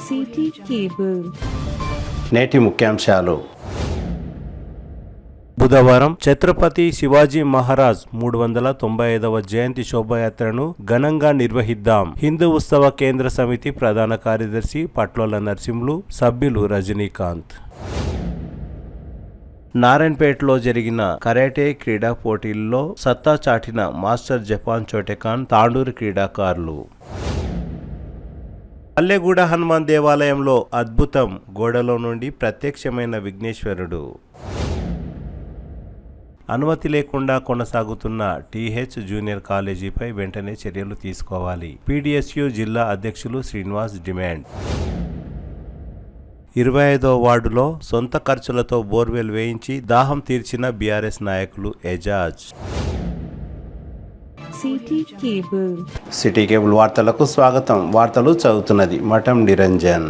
City cable. నేటి ముఖ్యాంశాలు. బుధవారం ఛత్రపతి శివాజీ మహారాజ్ 395వ జయంతి శోభాయాత్రను ఘనంగా నిర్వహిద్దాం. హిందూ ఉత్సవ కేంద్ర సమితి ప్రధాన కార్యదర్శి పట్లోల నరసింహులు, సభ్యులు రజనీకాంత్. నారాయణపేటలో జరిగిన కరాటే క్రీడా పోటీల్లో సత్తా చాటిన మాస్టర్ జపాన్ చోటెకాన్ తాండూరు క్రీడాకారులు. పల్లెగూడ హనుమాన్ దేవాలయంలో అద్భుతం, గోడలో నుండి ప్రత్యక్షమైన విఘ్నేశ్వరుడు. అనుమతి లేకుండా కొనసాగుతున్న టీహెచ్ జూనియర్ కాలేజీపై వెంటనే చర్యలు తీసుకోవాలి. పీడీఎస్యూ జిల్లా అధ్యక్షులు శ్రీనివాస్ డిమాండ్. 25వ వార్డులో సొంత ఖర్చులతో బోర్వెల్ వేయించి దాహం తీర్చిన బీఆర్ఎస్ నాయకులు ఎజాజ్. సిటీ కేబుల్ వార్తలకు స్వాగతం. వార్తలు చదువుతున్నది మఠం నిరంజన్.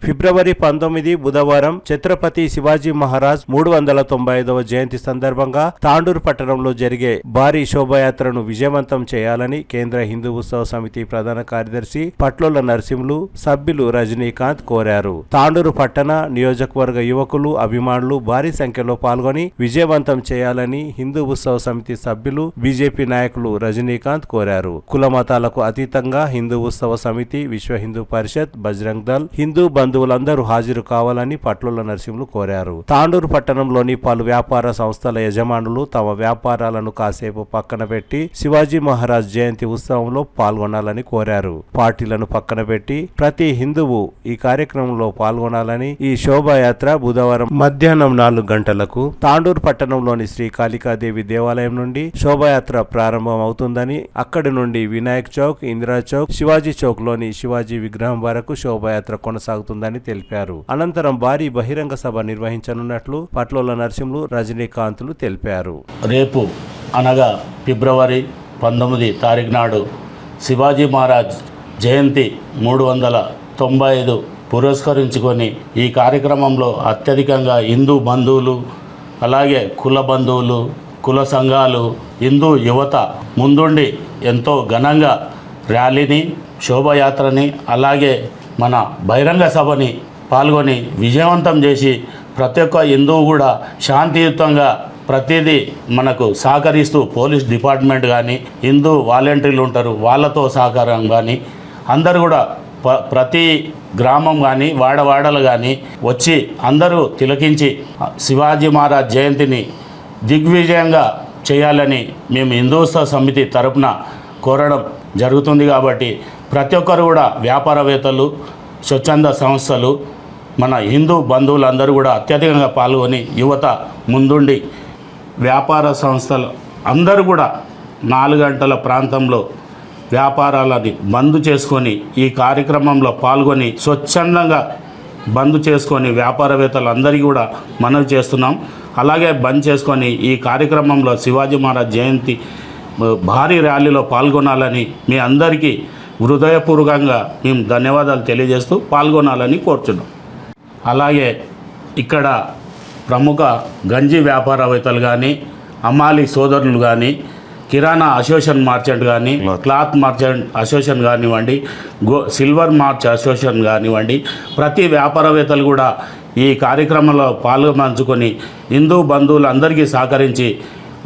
ఫిబ్రవరి 19 బుధవారం ఛత్రపతి శివాజీ మహారాజ్ 395వ జయంతి సందర్భంగా తాండూరు పట్టణంలో జరిగే భారీ శోభాయాత్రను విజయవంతం చేయాలని కేంద్ర హిందూ ఉత్సవ సమితి ప్రధాన కార్యదర్శి పట్లోల నరసింహులు, సభ్యులు రజనీకాంత్ కోరారు. తాండూరు పట్టణ నియోజకవర్గ యువకులు, అభిమానులు భారీ సంఖ్యలో పాల్గొని విజయవంతం చేయాలని హిందూ ఉత్సవ సమితి సభ్యులు, బీజేపీ నాయకులు రజనీకాంత్ కోరారు. కుల మతాలకు అతీతంగా హిందూ ఉత్సవ సమితి, విశ్వ హిందూ పరిషత్, బజరంగ్ దళ్, హిందూ బంధువులందరూ హాజరు కావాలని పట్లోల నరసింహులు కోరారు. తాండూరు పట్టణంలోని పలు వ్యాపార సంస్థల యజమానులు తమ వ్యాపారాలను కాసేపు పక్కన పెట్టి శివాజీ మహారాజ్ జయంతి ఉత్సవంలో పాల్గొనాలని కోరారు. పార్టీలను పక్కన పెట్టి ప్రతి హిందువు ఈ కార్యక్రమంలో పాల్గొనాలని ఈ శోభాయాత్ర బుధవారం మధ్యాహ్నం 4 గంటలకు తాండూరు పట్టణంలోని శ్రీ కాళికాదేవి దేవాలయం నుండి శోభాయాత్ర ప్రారంభం అవుతుందని, అక్కడి నుండి వినాయక్ చౌక్, ఇందిరా చౌక్, శివాజీ చౌక్ లోని శివాజీ విగ్రహం వరకు శోభాయాత్ర కొనసాగుతుందని తెలిపారు. అనంతరం భారీ బహిరంగ సభ నిర్వహించనున్నట్లు పట్లోల నరసింహులు, రజనీకాంత్లు తెలిపారు. రేపు అనగా ఫిబ్రవరి 19 తారీఖు నాడు శివాజీ మహారాజ్ జయంతి 395 పురస్కరించుకొని ఈ కార్యక్రమంలో అత్యధికంగా హిందూ బంధువులు, అలాగే కుల బంధువులు, కుల సంఘాలు, హిందూ యువత ముందుండి ఎంతో ఘనంగా ర్యాలీని, శోభాయాత్రని, అలాగే మన బహిరంగ సభని పాల్గొని విజయవంతం చేసి ప్రతి ఒక్క హిందువు కూడా శాంతియుతంగా ప్రతిదీ మనకు సహకరిస్తూ పోలీస్ డిపార్ట్మెంట్ కానీ, హిందూ వాలంటీర్లు ఉంటారు, వాళ్ళతో సహకారం కానీ అందరూ కూడా ప్రతి గ్రామం కానీ వాడవాడలు కానీ వచ్చి అందరూ తిలకించి శివాజీ మహారాజ్ జయంతిని దిగ్విజయంగా చేయాలని మేము హిందూత్సవ సమితి తరపున కోరడం జరుగుతుంది. కాబట్టి ప్రతి ఒక్కరు కూడా వ్యాపారవేత్తలు, స్వచ్ఛంద సంస్థలు, మన హిందూ బంధువులందరూ కూడా అత్యధికంగా పాల్గొని యువత ముందుండి వ్యాపార సంస్థలు అందరూ కూడా 4 గంటల ప్రాంతంలో వ్యాపారాలని బంద్ చేసుకొని ఈ కార్యక్రమంలో పాల్గొని స్వచ్ఛందంగా బంద్ చేసుకొని వ్యాపారవేత్తలు అందరికీ కూడా మనవి చేస్తున్నాం. అలాగే బంద్ చేసుకొని ఈ కార్యక్రమంలో శివాజీ మహారాజ్ జయంతి భారీ ర్యాలీలో పాల్గొనాలని మీ అందరికీ హృదయపూర్వకంగా మేము ధన్యవాదాలు తెలియజేస్తూ పాల్గొనాలని కోరుచున్నాం. అలాగే ఇక్కడ ప్రముఖ గంజి వ్యాపారవేత్తలు కానీ, అమ్మాలి సోదరులు కానీ, కిరాణా అసోసియేషన్ మార్చెంట్ కానీ, క్లాత్ మార్చెంట్ అసోసియేషన్ కానివ్వండి, సిల్వర్ మార్చ్ అసోసియేషన్ కానివ్వండి, ప్రతి వ్యాపారవేత్తలు కూడా ఈ కార్యక్రమంలో పాల్గొంచుకొని హిందూ బంధువులందరికీ సహకరించి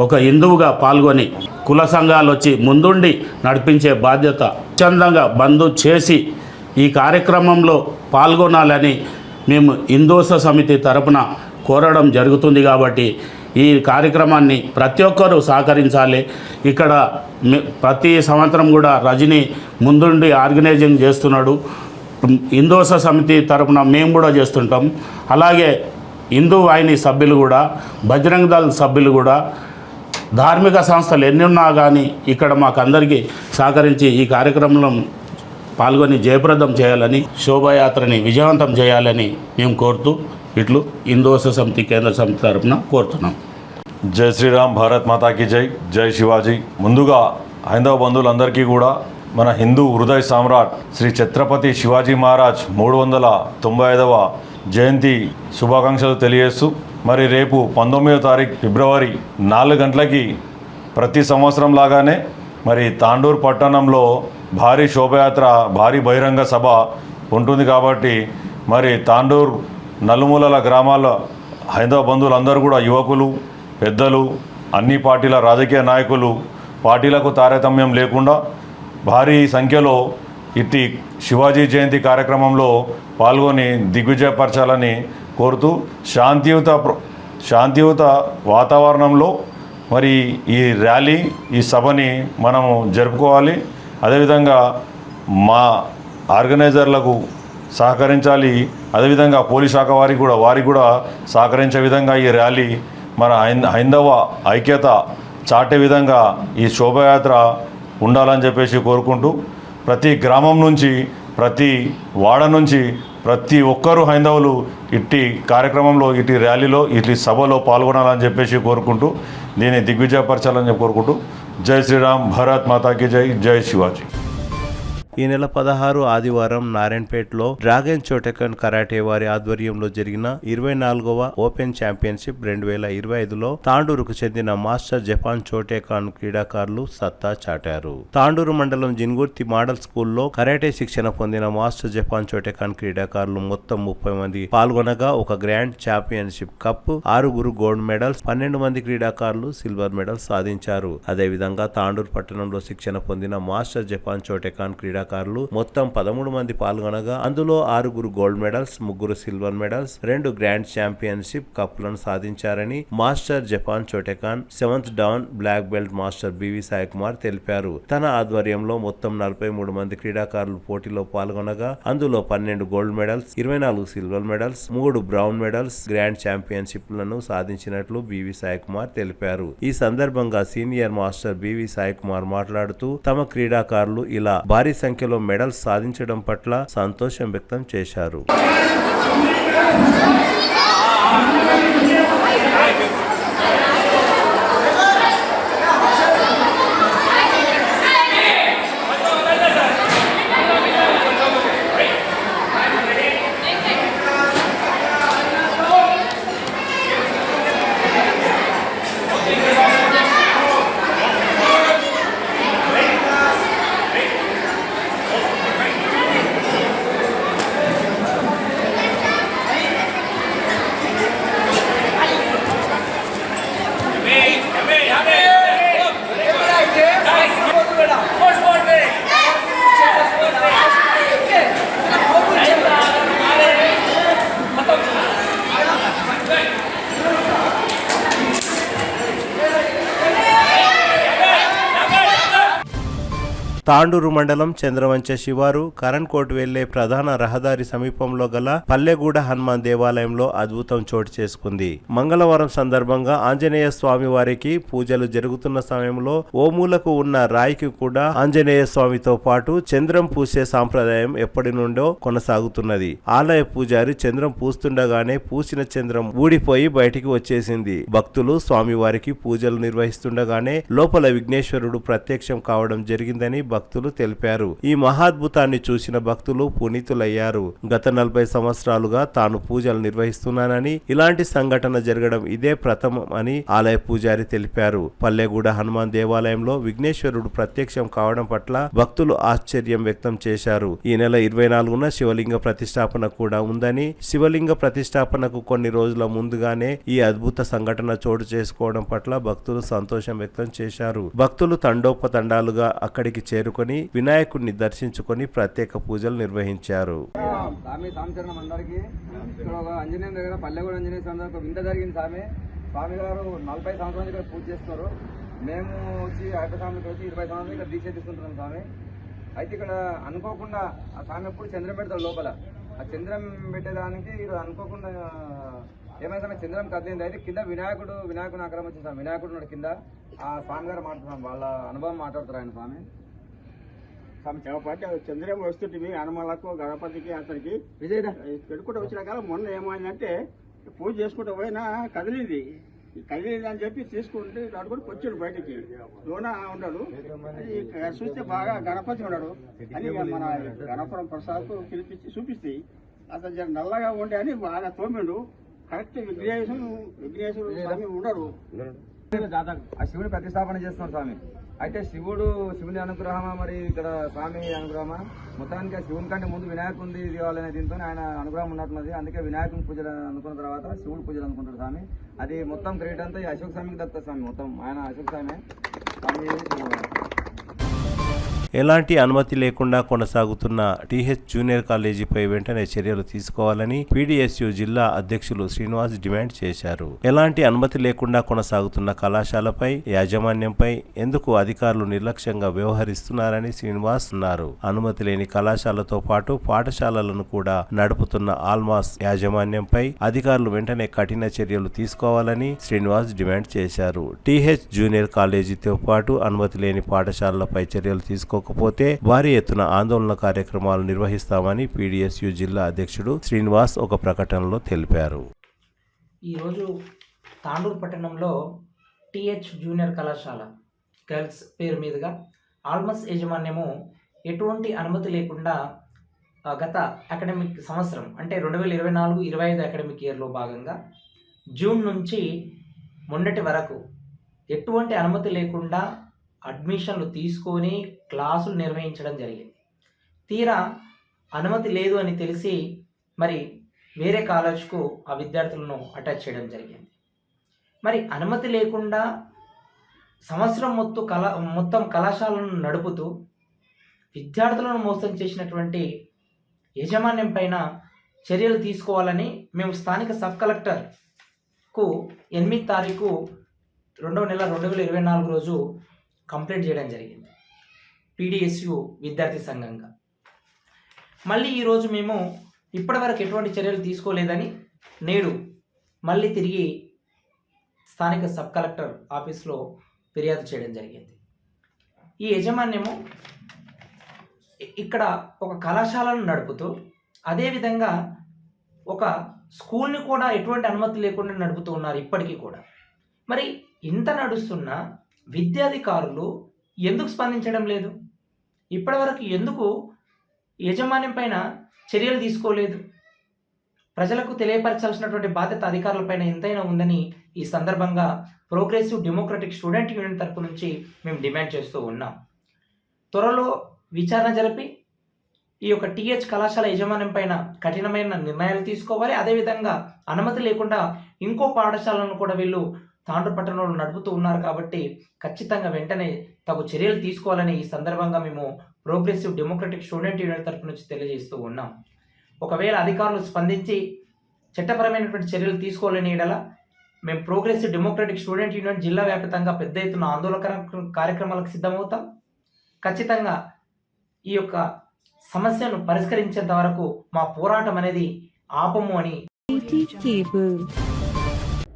ఒక హిందువుగా పాల్గొని కుల సంఘాలు వచ్చి ముందుండి నడిపించే బాధ్యత స్వచ్ఛందంగా బంద్ చేసి ఈ కార్యక్రమంలో పాల్గొనాలని మేము హిందూత్సవ సమితి తరపున కోరడం జరుగుతుంది. కాబట్టి ఈ కార్యక్రమాన్ని ప్రతి ఒక్కరూ సహకరించాలి. ఇక్కడ ప్రతి సంవత్సరం కూడా రజనీ ముందుండి ఆర్గనైజింగ్ చేస్తున్నాడు. హిందూత్సవ సమితి తరపున మేము కూడా చేస్తుంటాం. అలాగే హిందూ వాహిని సభ్యులు కూడా, బజరంగ్ దళ్ సభ్యులు కూడా, ధార్మిక సంస్థలు ఎన్ని ఉన్నా కానీ ఇక్కడ మాకు అందరికీ సహకరించి ఈ కార్యక్రమంలో పాల్గొని జయప్రదం చేయాలని, శోభాయాత్రని విజయవంతం చేయాలని మేము కోరుతూ ఇట్లు హిందూత్సవ సమితి కేంద్ర సమితి తరపున కోరుతున్నాం. జై శ్రీరామ్, భారత్ మాతాకి జై, జై శివాజీ. ముందుగా హైందవ బంధువులందరికీ కూడా మన హిందూ హృదయ సామ్రాట్ శ్రీ ఛత్రపతి శివాజీ మహారాజ్ 395వ జయంతి శుభాకాంక్షలు తెలియజేస్తూ, మరి రేపు 19వ తారీఖు ఫిబ్రవరి 4 గంటలకి ప్రతి సంవత్సరం లాగానే మరి తాండూరు పట్టణంలో భారీ శోభయాత్ర, భారీ బహిరంగ సభ ఉంటుంది కాబట్టి మరి తాండూరు నలుమూలల గ్రామాల హైందవ బంధువులందరూ కూడా యువకులు, పెద్దలు, అన్ని పార్టీల రాజకీయ నాయకులు పార్టీలకు తారతమ్యం లేకుండా భారీ సంఖ్యలో ఇట్టి శివాజీ జయంతి కార్యక్రమంలో పాల్గొని దిగ్విజయపరచాలని కోరుతూ శాంతియుత వాతావరణంలో మరి ఈ ర్యాలీ, ఈ సభని మనము జరుపుకోవాలి. అదేవిధంగా మా ఆర్గనైజర్లకు సహకరించాలి. అదేవిధంగా పోలీస్ శాఖ వారికి కూడా సహకరించే విధంగా ఈ ర్యాలీ మన హైందవ ఐక్యత చాటే విధంగా ఈ శోభయాత్ర ఉండాలని చెప్పేసి కోరుకుంటూ ప్రతి గ్రామం నుంచి, ప్రతి వాడ నుంచి ప్రతి ఒక్కరూ హైందవులు ఇట్టి కార్యక్రమంలో, ఇట్టి ర్యాలీలో, ఇట్టి సభలో పాల్గొనాలని చెప్పేసి కోరుకుంటూ దీన్ని దిగ్విజయపరచాలని కోరుకుంటూ జై శ్రీరామ్, భారత్ మాతాకి జై, జై శివాజీ. ఈ నెల 16 ఆదివారం నారాయణపేటలో డ్రాగన్ చోటెకన్ కరాటే వారి ఆధ్వర్యంలో జరిగిన 24వ ఓపెన్ ఛాంపియన్షిప్ 2025లో తాండూరుకు చెందిన మాస్టర్ జపాన్ చోటెకాన్ క్రీడాకారులు సత్తా చాటారు. తాండూరు మండలం జిన్గుర్తి మోడల్ స్కూల్లో కరాటే శిక్షణ పొందిన మాస్టర్ జపాన్ చోటెకాన్ క్రీడాకారులు మొత్తం 30 మంది పాల్గొనగా ఒక grand championship cup, 6 gold medals, 12 మంది క్రీడాకారులు సిల్వర్ మెడల్స్ సాధించారు. అదేవిధంగా తాండూరు పట్టణంలో శిక్షణ పొందిన మాస్టర్ జపాన్ చోటెకాన్ క్రీడాకారులు మొత్తం 13 మంది పాల్గొనగా అందులో 6 gold medals, 3 silver medals, 2 grand championship కప్లను సాధించారని master Japan Shotokan 7th dan black belt master BV Sai Kumar తెలిపారు. తన ఆధ్వర్యంలో మొత్తం 43 మంది క్రీడాకారులు పోటీలో పాల్గొనగా అందులో 12 gold medals, 24 silver medals, 3 brown medals, grand championship లను సాధించినట్లు బివి సాయి కుమార్ తెలిపారు. ఈ సందర్భంగా senior master BV Sai Kumar మాట్లాడుతూ తమ క్రీడాకారులు ఇలా భారీ సంఖ్యలో మెడల్స్ సాధించడం పట్ల సంతోషం వ్యక్తం చేశారు. తాండూరు మండలం చంద్రవంచ శివారు కరణ్కోట్ వెళ్లే ప్రధాన రహదారి సమీపంలో గల పల్లెగూడ హనుమాన్ దేవాలయంలో అద్భుతం చోటు చేసుకుంది. మంగళవారం సందర్భంగా ఆంజనేయ స్వామి వారికి పూజలు జరుగుతున్న సమయంలో ఓ మూలకు ఉన్న రాయికి కూడా ఆంజనేయ స్వామితో పాటు చంద్రం పూసే సాంప్రదాయం ఎప్పటి నుండో కొనసాగుతున్నది. ఆలయ పూజారి చంద్రం పూస్తుండగానే పూసిన చంద్రం ఊడిపోయి బయటికి వచ్చేసింది. భక్తులు స్వామివారికి పూజలు నిర్వహిస్తుండగానే లోపల విఘ్నేశ్వరుడు ప్రత్యక్షం కావడం జరిగిందని భక్తులు తెలిపారు. ఈ మహాద్భుతాన్ని చూసిన భక్తులు పునీతులయ్యారు. గత 40 సంవత్సరాలుగా తాను పూజలు నిర్వహిస్తున్నానని, ఇలాంటి సంఘటన జరగడం ఇదే ప్రథమం అని ఆలయ పూజారి తెలిపారు. పల్లెగూడ హనుమాన్ దేవాలయంలో విఘ్నేశ్వరుడు ప్రత్యక్షం కావడం పట్ల భక్తులు ఆశ్చర్యం వ్యక్తం చేశారు. ఈ నెల 24న శివలింగ ప్రతిష్టాపన కూడా ఉందని, శివలింగ ప్రతిష్టాపనకు కొన్ని రోజుల ముందుగానే ఈ అద్భుత సంఘటన చోటు చేసుకోవడం పట్ల భక్తులు సంతోషం వ్యక్తం చేశారు. భక్తులు తండోపతండాలుగా అక్కడికి చేరుకొని వినాయకుడిని దర్శించుకొని ప్రత్యేక పూజలు నిర్వహించారు. ఆంజనేయం దగ్గర పల్లెగూడ ఆంజనేయ స్వామి దగ్గర వింత జరిగింది. స్వామి గారు 40 సంవత్సరాల ఇక్కడ పూజ చేస్తున్నారు. మేము వచ్చి 50 సంవత్సరాలు వచ్చి 20 సంవత్సరాలు ఇక్కడ దీక్ష తీసుకుంటున్నాం స్వామి. అయితే ఇక్కడ అనుకోకుండా ఆ స్వామి ఎప్పుడు చంద్రం పెడతారు లోపల. ఆ చంద్రం పెట్టేదానికి ఇక్కడ అనుకోకుండా ఏమైనా చంద్రం కదిలింది. అయితే కింద వినాయకుని ఆక్రమం వచ్చింది స్వామి. వినాయకుడు ఉన్నాడు కింద. ఆ స్వామి గారు మాట్లాడుతున్నాం, వాళ్ళ అనుభవం మాట్లాడుతారు. ఆయన స్వామి పాటి చంద్రం వస్తుంటే హనుమాలకు గణపతికి అతనికి విజయ పెట్టుకుంటూ వచ్చిన కాలం మొన్న ఏమైందంటే పూజ చేసుకుంటూ పోయినా కదిలింది అని చెప్పి తీసుకుంటే అడుగుని వచ్చాడు బయటికి. లోన ఉన్నాడు, చూస్తే బాగా గణపతి ఉన్నాడు అని మన గణపురం ప్రసాద్ పిలిపించి చూపిస్తే అతను జర నల్లగా ఉండే అని బాగా తోమిండు. కరెక్ట్ విఘ్నేశ్వరుడు స్వామి ఉన్నాడు. ఆ శివుని ప్రతిష్టాపన చేస్తున్నారు స్వామి. అయితే శివుని అనుగ్రహమా మరి ఇక్కడ స్వామి అనుగ్రహమా, మొత్తానికి శివుని కంటే ముందు వినాయకుడి ఇది కావాలనే దీంతో ఆయన అనుగ్రహం ఉన్నట్టున్నది. అందుకే వినాయకుని పూజలు అనుకున్న తర్వాత శివుడు పూజలు అనుకుంటాడు స్వామి. అది మొత్తం క్రెడిట్ అంతా ఈ అశోక్ స్వామికి దక్కుతుంది స్వామి. మొత్తం ఆయన అశోక్ స్వామి ఎలాంటి అనుమతి లేకుండా కొనసాగుతున్న టీహెచ్ జూనియర్ కాలేజీపై వెంటనే చర్యలు తీసుకోవాలని పీడీఎస్యు జిల్లా అధ్యక్షులు శ్రీనివాస్ డిమాండ్ చేశారు. ఎలాంటి అనుమతి లేకుండా కొనసాగుతున్న కళాశాలపై యాజమాన్యంపై ఎందుకు అధికారులు నిర్లక్ష్యంగా వ్యవహరిస్తున్నారని శ్రీనివాస్ అన్నారు. అనుమతి లేని కళాశాలతో పాటు పాఠశాలలను కూడా నడుపుతున్న ఆల్మాస్ యాజమాన్యంపై అధికారులు వెంటనే కఠిన చర్యలు తీసుకోవాలని శ్రీనివాస్ డిమాండ్ చేశారు. టీహెచ్ జూనియర్ కాలేజీతో పాటు అనుమతి లేని పాఠశాలలపై చర్యలు తీసుకోకపోతే భారీ ఎత్తున ఆందోళన కార్యక్రమాలు నిర్వహిస్తామని పీడీఎస్యు జిల్లా అధ్యక్షుడు శ్రీనివాస్ ఒక ప్రకటనలో తెలిపారు. ఈరోజు తాండూరు పట్టణంలో టీహెచ్ జూనియర్ కళాశాల గర్ల్స్ పేరు మీదుగా ఆల్మస్ యాజమాన్యము ఎటువంటి అనుమతి లేకుండా గత అకాడమిక్ సంవత్సరం అంటే 2024-25 అకాడమిక్ ఇయర్లో భాగంగా జూన్ నుంచి మొన్నటి వరకు ఎటువంటి అనుమతి లేకుండా అడ్మిషన్లు తీసుకొని క్లాసులు నిర్వహించడం జరిగింది. తీరా అనుమతి లేదు అని తెలిసి మరి వేరే కాలేజ్కు ఆ విద్యార్థులను అటాచ్ చేయడం జరిగింది. మరి అనుమతి లేకుండా సంవత్సరం మొత్తం కళాశాలను నడుపుతూ విద్యార్థులను మోసం చేసినటువంటి యాజమాన్యం పైన చర్యలు తీసుకోవాలని మేము స్థానిక సబ్ కలెక్టర్కు 8 తారీఖు 2వ నెల 2024 రోజు కంప్లైంట్ చేయడం జరిగింది పీడీఎస్యు విద్యార్థి సంఘంగా. మళ్ళీ ఈరోజు మేము ఇప్పటివరకు ఎటువంటి చర్యలు తీసుకోలేదని నేడు మళ్ళీ తిరిగి స్థానిక సబ్ కలెక్టర్ ఆఫీస్లో ఫిర్యాదు చేయడం జరిగింది. ఈ యాజమాన్యము ఇక్కడ ఒక కళాశాలను నడుపుతూ అదేవిధంగా ఒక స్కూల్ని కూడా ఎటువంటి అనుమతి లేకుండా నడుపుతూ ఉన్నారు ఇప్పటికీ కూడా. మరి ఇంత నడుస్తున్న విద్యాధికారులు ఎందుకు స్పందించడం లేదు? ఇప్పటివరకు ఎందుకు యాజమాన్యం పైన చర్యలు తీసుకోలేదు? ప్రజలకు తెలియపరచాల్సినటువంటి బాధ్యత అధికారులపైన ఎంతైనా ఉందని ఈ సందర్భంగా ప్రోగ్రెసివ్ డెమోక్రటిక్ స్టూడెంట్ యూనియన్ తరపు నుంచి మేము డిమాండ్ చేస్తూ ఉన్నాం. త్వరలో విచారణ జరిపి ఈ యొక్క టీహెచ్ కళాశాల యాజమాన్యం పైన కఠినమైన నిర్ణయాలు తీసుకోవాలి. అదేవిధంగా అనుమతి లేకుండా ఇంకో పాఠశాలను కూడా వీళ్ళు తాండూరు పట్టణంలో నడుపుతూ ఉన్నారు కాబట్టి ఖచ్చితంగా వెంటనే తగు చర్యలు తీసుకోవాలని ఈ సందర్భంగా మేము ప్రోగ్రెసివ్ డెమోక్రటిక్ స్టూడెంట్ యూనియన్ తరపు నుంచి తెలియజేస్తూ ఉన్నాం. ఒకవేళ అధికారులు స్పందించి చట్టపరమైనటువంటి చర్యలు తీసుకోవాలని యెడల మేము ప్రోగ్రెసివ్ డెమోక్రటిక్ స్టూడెంట్ యూనియన్ జిల్లా వ్యాప్తంగా పెద్ద ఎత్తున ఆందోళన కార్యక్రమాలకు సిద్ధమవుతాం. ఖచ్చితంగా ఈ యొక్క సమస్యను పరిష్కరించేంత వరకు మా పోరాటం అనేది ఆపము అని.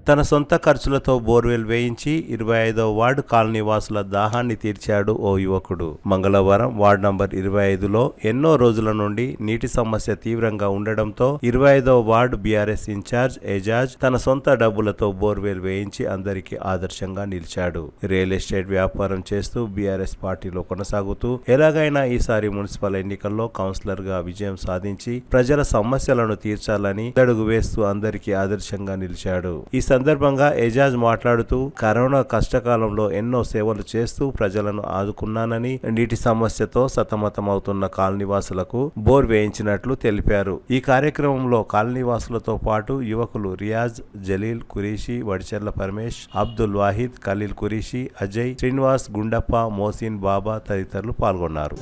తన సొంత ఖర్చులతో బోర్వెల్ వేయించి 25వ వార్డు కాలనీ వాసుల దాహాన్ని తీర్చాడు ఓ యువకుడు. మంగళవారం వార్డు నంబర్ 25లో ఎన్నో రోజుల నుండి నీటి సమస్య తీవ్రంగా ఉండడంతో 25వ వార్డు బీఆర్ఎస్ ఇన్ఛార్జ్ ఏజాజ్ తన సొంత డబ్బులతో బోర్వెల్ వేయించి అందరికీ ఆదర్శంగా నిలిచాడు. రియల్ ఎస్టేట్ వ్యాపారం చేస్తూ బీఆర్ఎస్ పార్టీలో కొనసాగుతూ ఎలాగైనా ఈసారి మున్సిపల్ ఎన్నికల్లో కౌన్సిలర్ గా విజయం సాధించి ప్రజల సమస్యలను తీర్చాలని అడుగు వేస్తూ అందరికీ ఆదర్శంగా నిలిచాడు. ఈ సందర్భంగా ఏజాజ్ మాట్లాడుతూ కరోనా కష్టకాలంలో ఎన్నో సేవలు చేస్తూ ప్రజలను ఆదుకున్నానని, నీటి సమస్యతో సతమతమవుతున్న కాలనీవాసులకు బోర్ వేయించినట్లు తెలిపారు. ఈ కార్యక్రమంలో కాలనీవాసులతో పాటు యువకులు రియాజ్, జలీల్ కురీషి, వడిచెర్ల పరమేష్, అబ్దుల్ వాహిద్, ఖలీల్ కురీషి, అజయ్, శ్రీనివాస్, గుండప్ప, మోసిన్, బాబా తదితరులు పాల్గొన్నారు.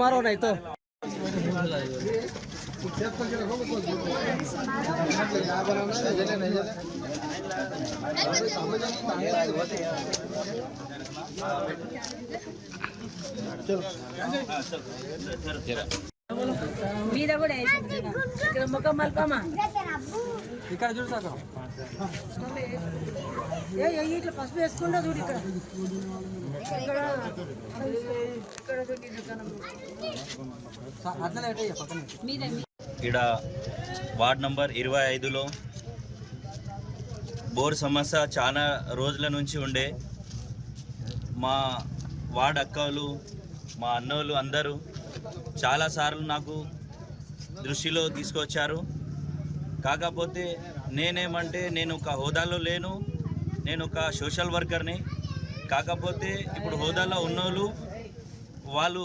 मारो नहीं तो మీద కూడా వేసింది ఇక్కడ ముఖం మల్పమా ఇక్కడ చూడు సార్ ఇట్లా పసుపు వేసుకుంటా చూడు ఇక్కడ ఇక్కడ ఇక్కడ అట్లనే పక్కన ఇక్కడ వార్డ్ నంబర్ 25లో బోర్ సమస్య చాలా రోజుల నుంచి ఉండే మా వార్డ్ అక్కలు మా అన్నోళ్ళు అందరూ చాలాసార్లు నాకు దృష్టిలో తీసుకొచ్చారు. కాకపోతే నేనేమంటే నేను ఒక హోదాలో లేను, నేను ఒక సోషల్ వర్కర్ని. కాకపోతే ఇప్పుడు హోదాలో ఉన్నోళ్ళు వాళ్ళు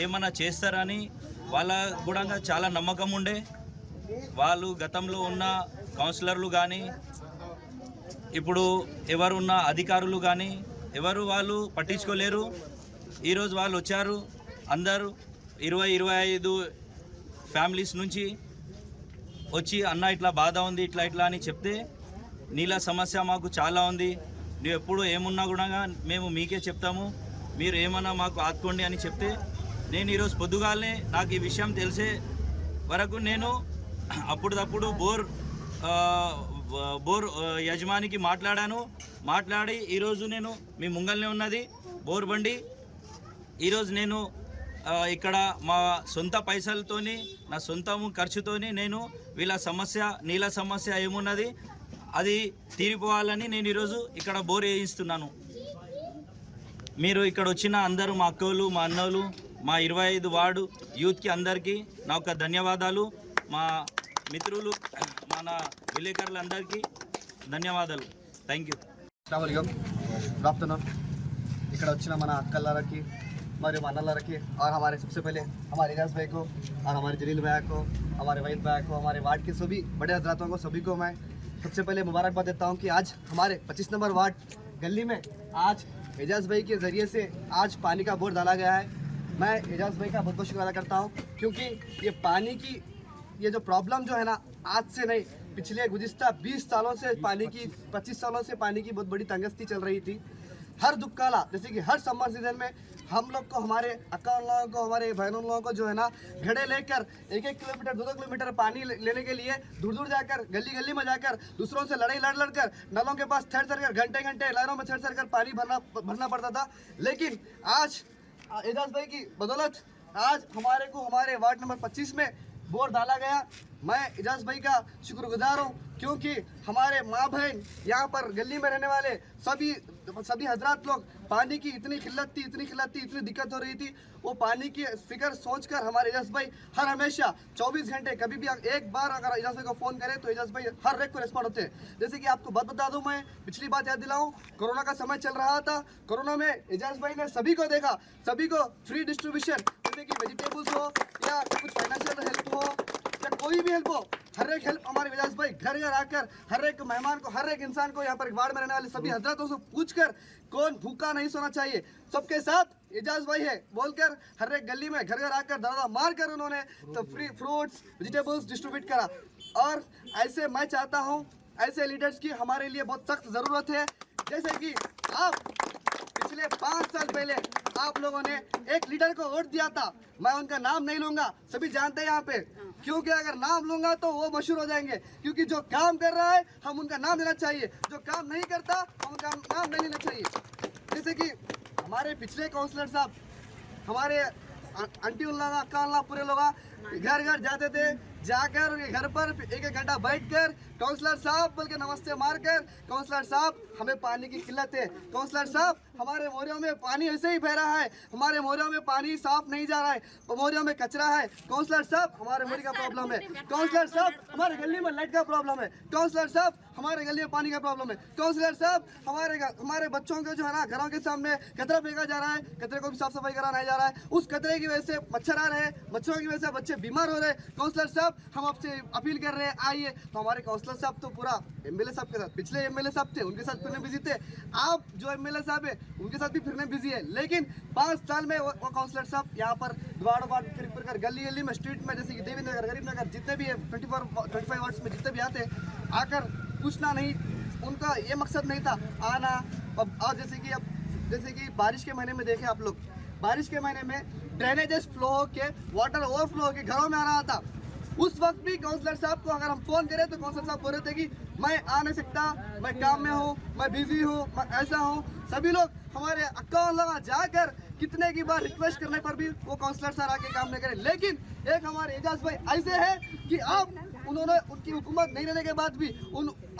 ఏమన్నా చేస్తారని వాళ్ళ కూడా చాలా నమ్మకం ఉండే. వాళ్ళు గతంలో ఉన్న కౌన్సిలర్లు కానీ ఇప్పుడు ఎవరున్న అధికారులు కానీ ఎవరు వాళ్ళు పట్టించుకోలేరు. ఈరోజు వాళ్ళు వచ్చారు, అందరూ 20-25 ఫ్యామిలీస్ నుంచి వచ్చి అన్న ఇట్లా బాధ ఉంది ఇట్లా ఇట్లా అని చెప్తే నీళ్ళ సమస్య మాకు చాలా ఉంది, నువ్వు ఎప్పుడు ఏమున్నా కూడా మేము మీకే చెప్తాము, మీరు ఏమన్నా మాకు ఆదుకోండి అని చెప్తే నేను ఈరోజు పొద్దుగాలనే నాకు ఈ విషయం తెలిసే వరకు నేను అప్పుడప్పుడు బోర్ యజమానికి మాట్లాడి ఈరోజు నేను మీ ముంగల్నే ఉన్నది బోర్ బండి. ఈరోజు నేను ఇక్కడ మా సొంత పైసలతోని నా సొంత ఖర్చుతోని నేను వీళ్ళ సమస్య నీళ్ళ సమస్య ఏమున్నది అది తీరిపోవాలని నేను ఈరోజు ఇక్కడ బోర్ వేయిస్తున్నాను. మీరు ఇక్కడ వచ్చిన అందరూ మా అక్కలు మా అన్నలు మా 25 వార్డు యూత్కి అందరికీ నా యొక్క ధన్యవాదాలు. మా మిత్రులు మన విలేకరులందరికీ ధన్యవాదాలు. Thank you. गुड आफ्टरनून ఇక్కడ వచ్చిన మన అక్కలకి మరియు అన్నలకి और हमारे सबसे पहले हमारे एजाज भाई को और हमारे जलील भाई को हमारे वहीद भाई को हमारे वार्ड के सभी बड़े हजरातों को सभी को मैं सबसे पहले मुबारकबाद देता हूं कि आज हमारे 25 नंबर वार्ड गली में आज एजाज भाई के ज़रिए से आज पानी का बोर डाला गया है। मैं एजाज भाई का बहुत बहुत शुक्रिया अदा करता हूँ क्योंकि ये पानी की ये जो प्रॉब्लम जो है ना आज से नहीं पिछले गुज़िश्ता 20 सालों से पानी की 25 सालों से पानी की बहुत बड़ी तंगस्ती चल रही थी। हर दुक्काला जैसे कि हर समर सीजन में हम लोग को हमारे अक्का लोगों को हमारे बहनों लोगों को जो है ना घड़े लेकर 1-1 किलोमीटर 2-2 किलोमीटर पानी लेने के लिए दूर दूर जाकर गली गली में जाकर दूसरों से लड़ कर नलों के पास ठहर कर घंटे घंटे लाइनों में ठहर कर पानी भरना पड़ता था। लेकिन आज एजाज भाई की बदौलत आज हमारे को हमारे वार्ड नंबर 25 में बोर डाला गया। मैं एजाज भाई का शुक्रगुजार हूँ क्योंकि हमारे माँ बहन यहाँ पर गली में रहने वाले सभी हजरात लोग पानी की इतनी किल्लत थी इतनी दिक्कत हो रही थी। वो पानी की फिक्र सोचकर हमारे एजाज भाई हर हमेशा 24 घंटे कभी भी एक बार अगर एजाज भाई को फ़ोन करें तो एजाज भाई हर एक को रिस्पॉन्ड होते हैं। जैसे कि आपको बात बता दूं, मैं पिछली बात याद दिलाऊं, कोरोना का समय चल रहा था। कोरोना में एजाज भाई ने सभी को देखा, सभी को फ्री डिस्ट्रीब्यूशन जैसे कि वेजिटेबल्स हो या कुछ फाइनेंशियल हेल्प हो या कोई भी हेल्प हो, हर एक हेल्प हमारे एजाज भाई घर घर आकर हर एक मेहमान को हर एक इंसान को यहाँ पर वार्ड में रहने वाले सभी हजरातों से पूछकर कौन भूखा नहीं सोना चाहिए सबके साथ एजाज भाई है बोलकर हर एक गली में घर घर आकर दरवाजा मार कर उन्होंने तो फ्री फ्रूट्स वेजिटेबल्स डिस्ट्रीब्यूट करा। और ऐसे मैं चाहता हूँ ऐसे लीडर्स की हमारे लिए बहुत सख्त ज़रूरत है। जैसे कि आप पिछले 5 साल पहले आप लोगों ने एक लीडर को वोट दिया था, मैं उनका नाम नहीं लूंगा, सभी जानते हैं यहाँ पे, क्योंकि अगर नाम लूंगा तो वो मशहूर हो जाएंगे। क्योंकि जो काम कर रहा है हम उनका नाम लेना चाहिए, जो काम नहीं करता हम उनका नाम नहीं लेना चाहिए। जैसे कि हमारे पिछले काउंसलर साहब हमारे आंटी उल्ला अक्का उल्ला पूरे लोग घर घर जाते थे, जाकर घर पर 1-1 घंटा बैठकर काउंसलर साहब बोल के नमस्ते मारकर, काउंसलर साहब हमें पानी की किल्लत है, काउंसलर साहब हमारे मोहल्लों में पानी ऐसे ही बह रहा है, हमारे मोहल्लों में पानी साफ नहीं जा रहा है, मोहल्लों में कचरा है, काउंसलर साहब हमारे मोहल्ले का प्रॉब्लम है, काउंसलर साहब हमारे गली में लाइट का प्रॉब्लम है, काउंसलर साहब हमारे गली में पानी का प्रॉब्लम है, काउंसलर साहब हमारे बच्चों के जो है ना घरों के सामने कचरा फेंका जा रहा है, कचरे को भी साफ सफाई कराया जा रहा है, उस कचरे की वजह से मच्छर आ रहे हैं, मच्छरों की वजह से बच्चे बीमार हो रहे हैं। काउंसलर साहब हम आपसे अपील कर रहे हैं आइए। तो हमारे काउंसलर साहब तो पूरा एमएलए साहब के साथ, पिछले एमएलए साहब थे उनके साथ फिरने बिजी थे, आप जो एमएलए साहब है उनके साथ भी फिरने बिजी है। लेकिन 5 साल में वो काउंसलर साहब यहाँ पर वार्ड फिर गली गली में स्ट्रीट में जैसे कि देवी नगर गरीब नगर जितने भी है 25 वार्ड्स में जितने भी आते आकर पूछना नहीं, उनका ये मकसद नहीं था आना। और जैसे कि बारिश के महीने में देखें आप लोग, बारिश के महीने में ड्रेनेजेस फ्लो होके वाटर ओवरफ्लो होके घरों में आ रहा था। उस वक्त भी काउंसलर साहब को अगर हम फ़ोन करें तो काउंसलर साहब बोल रहे थे कि मैं आ नहीं सकता, मैं काम में हूँ, मैं बिजी हूँ, मैं ऐसा हूँ। सभी लोग हमारे अकाउंट लगा जाकर कितने की बार रिक्वेस्ट करने पर भी वो काउंसलर सर आके काम नहीं करे। लेकिन एक हमारे एजाज भाई ऐसे है कि अब उन्होंने उनकी हुकूमत नहीं रहने के बाद भी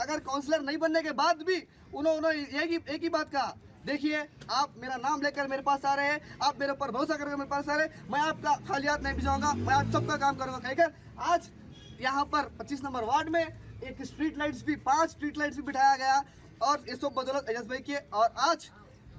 अगर काउंसलर नहीं बनने के बाद भी उन्होंने एक ही बात कहा, देखिए आप मेरा नाम लेकर मेरे पास आ रहे हैं, आप मेरे ऊपर भरोसा करके मेरे पास आ रहे हैं, मैं आपका खाली हाथ नहीं भिजवाऊंगा, मैं आप सबका काम करूंगा कहकर आज यहाँ पर 25 नंबर वार्ड में एक स्ट्रीट लाइट्स भी 5 स्ट्रीट लाइट्स भी बिठाया गया और ये सब बदौलत एजाज भाई की। और आज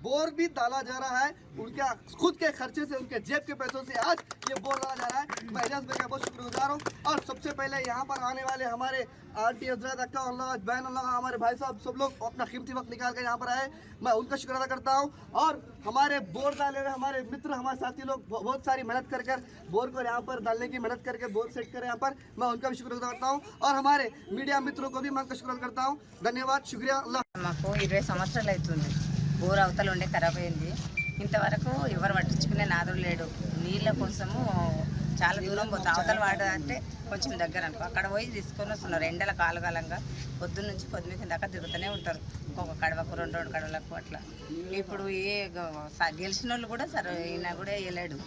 बोर भी डाला जा रहा है उनके खुद के खर्चे से, उनके जेब के पैसों से आज ये बोर डाला जा रहा है। मैं एजाज भाई का बहुत शुक्रगुजार हूँ। और सबसे पहले यहाँ पर आने वाले हमारे आंटी हजरत अक्का अल्लाह बहन अल्लाह हमारे भाई साहब सब लोग अपना कीमती वक्त निकाल कर यहाँ पर आए, मैं उनका शुक्र अदा करता हूँ। और हमारे बोर डाले हुए हमारे मित्र हमारे साथी लोग बहुत सारी मेहनत कर बोर को यहाँ पर डालने की मेहनत करके बोर सेट करें यहाँ पर, मैं उनका भी शुक्र अदा करता हूँ। और हमारे मीडिया मित्रों को भी मैं उनका शुक्र अदा करता हूँ। धन्यवाद, शुक्रिया। अल्लाह మాకు 20 సంవత్సరాలు అవుతుంది బోర్ అవతల ఉండే ఖరాబ్ అయింది. ఇంతవరకు ఎవరు పట్టించుకునే నాదుడు లేడు. నీళ్ళ కోసము చాలా దూరం పోతాం. అవతల వాడు అంటే కొంచెం దగ్గర అనుకో, అక్కడ పోయి తీసుకొని వస్తున్నారు. ఎండల కాలుగాలంగా పొద్దున్న నుంచి పొద్దున్న దాకా తిరుగుతూనే ఉంటారు. ఒక్కొక్క కడవకు 2 కడవలకు అట్లా. ఇప్పుడు గెలిచిన వాళ్ళు కూడా సరే ఈయన కూడా వేయలేడు.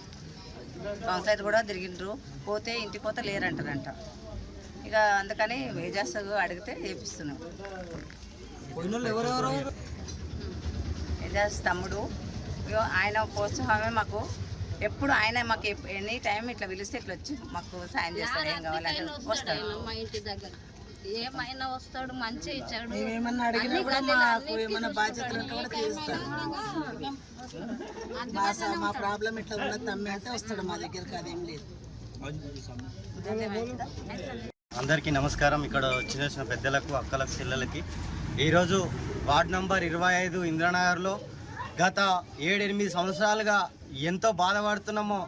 కౌన్సిలర్ కూడా తిరిగిండ్రు, పోతే ఇంటికి పోతే లేరంటారంట. ఇక అందుకని ఏజాస్ అడిగితే వేపిస్తున్నాం. ఏజాస్ తమ్ముడు ఆయన ప్రోత్సాహమే మాకు ఎప్పుడు, ఆయన మాకు ఎనీ టైం ఇట్లా పిలిస్తే ఇట్లా వచ్చి మాకు సాయం చేస్తాడు. ఏం కావాలంటే వస్తాడు, మా ఇంటి దగ్గర ఏమైనా వస్తాడు, మంచి ఇచ్చాడు. ఏమన్నా అడిగినా కూడా మాకు ఏమన్నా బాధ్యతలు ఉంటే కూడా తీరుస్తాడు. మా ప్రాబ్లం ఇట్లా ఉన్న తమ్మి అంటే వస్తాడు మా దగ్గరికి, అదేం లేదు. అందరికీ నమస్కారం. ఇక్కడ వచ్చిన పెద్దలకు, అక్కలకు, చెల్లెలకి ఈరోజు వార్డ్ నంబర్ 25 ఇంద్రానగర్లో గత 7-8 సంవత్సరాలుగా ఎంతో బాధపడుతున్నామో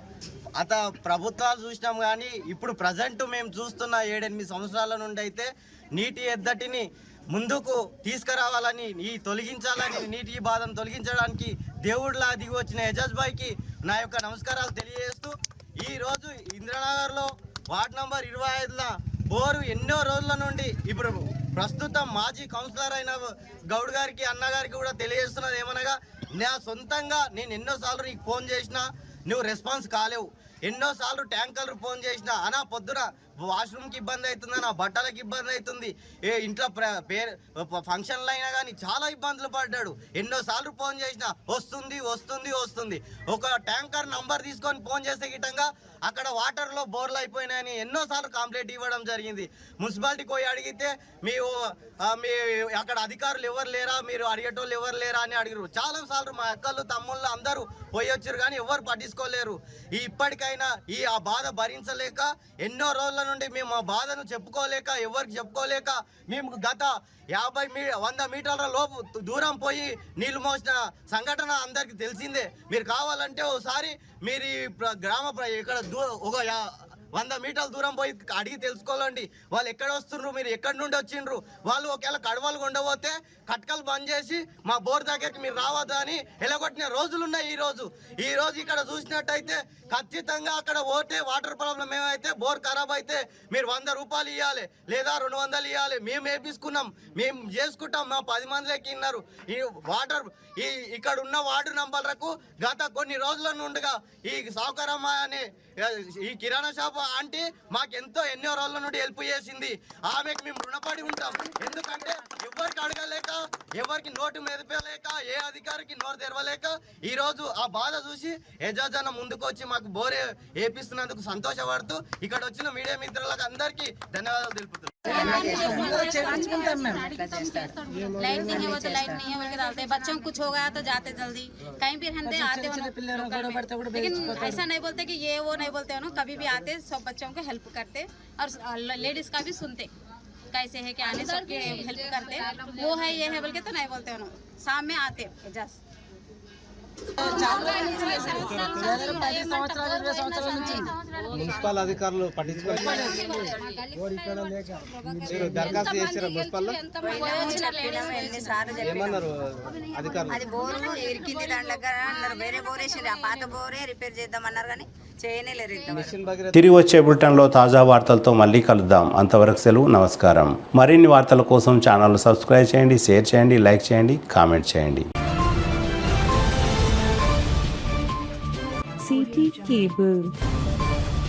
ప్రభుత్వాలు చూసినాం. కానీ ఇప్పుడు ప్రజెంట్ మేము చూస్తున్న 7-8 సంవత్సరాల నుండి అయితే నీటి ఎద్దటిని ముందుకు తీసుకురావాలని, తొలగించాలని, నీటి బాధను తొలగించడానికి దేవుడిలా దిగి వచ్చిన ఎజాజ్ భాయ్కి నా యొక్క నమస్కారాలు తెలియజేస్తూ, ఈరోజు ఇంద్రానగర్లో వార్డ్ నంబర్ 25లో బోరు ఎన్నో రోజుల నుండి ఇప్పుడు ప్రస్తుతం మాజీ కౌన్సిలర్ అయిన గౌడ్ గారికి, అన్నగారికి కూడా తెలియజేస్తున్నది ఏమనగా, నా సొంతంగా నేను ఎన్నోసార్లు నీకు ఫోన్ చేసినా నువ్వు రెస్పాన్స్ కాలేవు. ఎన్నోసార్లు ట్యాంకర్లు ఫోన్ చేసినా అనా పొద్దున వాష్రూమ్కి ఇబ్బంది అవుతుంది, నా బట్టలకు ఇబ్బంది అవుతుంది, ఇంట్లో ఫంక్షన్లు అయినా కానీ చాలా ఇబ్బందులు పడ్డాడు. ఎన్నోసార్లు ఫోన్ చేసినా వస్తుంది వస్తుంది వస్తుంది. ఒక ట్యాంకర్ నంబర్ తీసుకొని ఫోన్ చేసే గిట్టంగా అక్కడ వాటర్లో బోర్లు అయిపోయినాయని ఎన్నోసార్లు కంప్లైంట్ ఇవ్వడం జరిగింది. మున్సిపాలిటీకి పోయి అడిగితే మీ అక్కడ అధికారులు ఎవరు లేరా, మీరు అడిగేటోళ్ళు ఎవరు లేరా అని అడిగారు. చాలాసార్లు మా అక్కలు తమ్ముళ్ళు అందరూ పోయి వచ్చారు కానీ ఎవరు పట్టించుకోలేరు. ఇప్పటికైనా ఆ బాధ భరించలేక ఎన్నో రోజుల నుండి మేము ఆ బాధను చెప్పుకోలేక, ఎవరికి చెప్పుకోలేక, మేము గత 100 మీటర్ల లోపు దూరం పోయి నీళ్లు మోసిన సంఘటన అందరికీ తెలిసిందే. మీరు కావాలంటే ఒకసారి మీరు ఇక్కడ ఒక 100 మీటర్ల దూరం పోయి అడిగి తెలుసుకోవాలండి వాళ్ళు ఎక్కడ వస్తుండ్రు, మీరు ఎక్కడి నుండి వచ్చిండ్రు. వాళ్ళు ఒకవేళ కడవలు ఉండబోతే కట్కలు బంద్ చేసి మా బోర్ దగ్గరికి మీరు రావద్దు అని ఎలగొట్టిన రోజులున్నాయి. ఈ రోజు ఇక్కడ చూసినట్టయితే ఖచ్చితంగా అక్కడ పోతే వాటర్ ప్రాబ్లం ఏమైతే బోర్ ఖరాబ్ అయితే మీరు 100 రూపాయలు ఇవ్వాలి లేదా 200 ఇవ్వాలి. మేము వేపించుకున్నాం, మేము చేసుకుంటాం. మా 10 మందిలోకి ఇన్నారు. ఈ వాటర్ ఇక్కడ ఉన్న వార్డు నంబర్లకు గత కొన్ని రోజుల నుండిగా ఈ సౌకర్యమా అనే ఈ కిరాణా షాప్ ఆంటీ మాకు ఎన్నో రోజుల నుండి హెల్ప్ చేసింది. ఆమెకు మేము రుణపడి ఉంటాం. ఎందుకంటే ఎవరికి అడగలేక, ఎవరికి నోటు మెదపలేక, ఏ అధికారికి నోరు తెరవలేక ఈరోజు ఆ బాధ చూసి ఎజాజ్ అన్న ముందుకు వచ్చి మాకు బోరే వేపిస్తున్నందుకు సంతోషపడుతూ ఇక్కడ వచ్చిన మీడియా మిత్రులకు అందరికీ ధన్యవాదాలు తెలుపుతున్నాం. लाइट नहीं है वो तो लाइट नहीं है बोल के डालते। बच्चों को कुछ हो गया तो जाते जल्दी, कहीं भी रहते आते हो, लेकिन ऐसा नहीं बोलते कि ये वो नहीं बोलते हो ना। कभी भी आते सब बच्चों को हेल्प करते और लेडीज का भी सुनते कैसे है कि आने सबके हेल्प करते। वो है ये है बोल के तो नहीं बोलते हो ना। शाम में आते एजाज మున్సిపల్ అధికారులు పట్టించుకోవాలి. మీరు దరఖాస్తు చేసారా మున్సిపల్లో? ఏమన్నారు అధికారులు? అది బోరు ఇరికింది దాని దగ్గర అన్నారు. వేరే బోర్ వేసింది, ఆ పాత బోరే రిపేర్ చేద్దామన్నారు కానీ చేయనేలేరు ఇంతవరకు. మిషన్ భగీరథ తిరిగి వచ్చే బులెటిన్లో తాజా వార్తలతో మళ్ళీ కలుద్దాం. అంతవరకు సెలవు, నమస్కారం. మరిన్ని వార్తల కోసం ఛానల్ సబ్స్క్రైబ్ చేయండి, షేర్ చేయండి, లైక్ చేయండి, కామెంట్ చేయండి. CT Cable.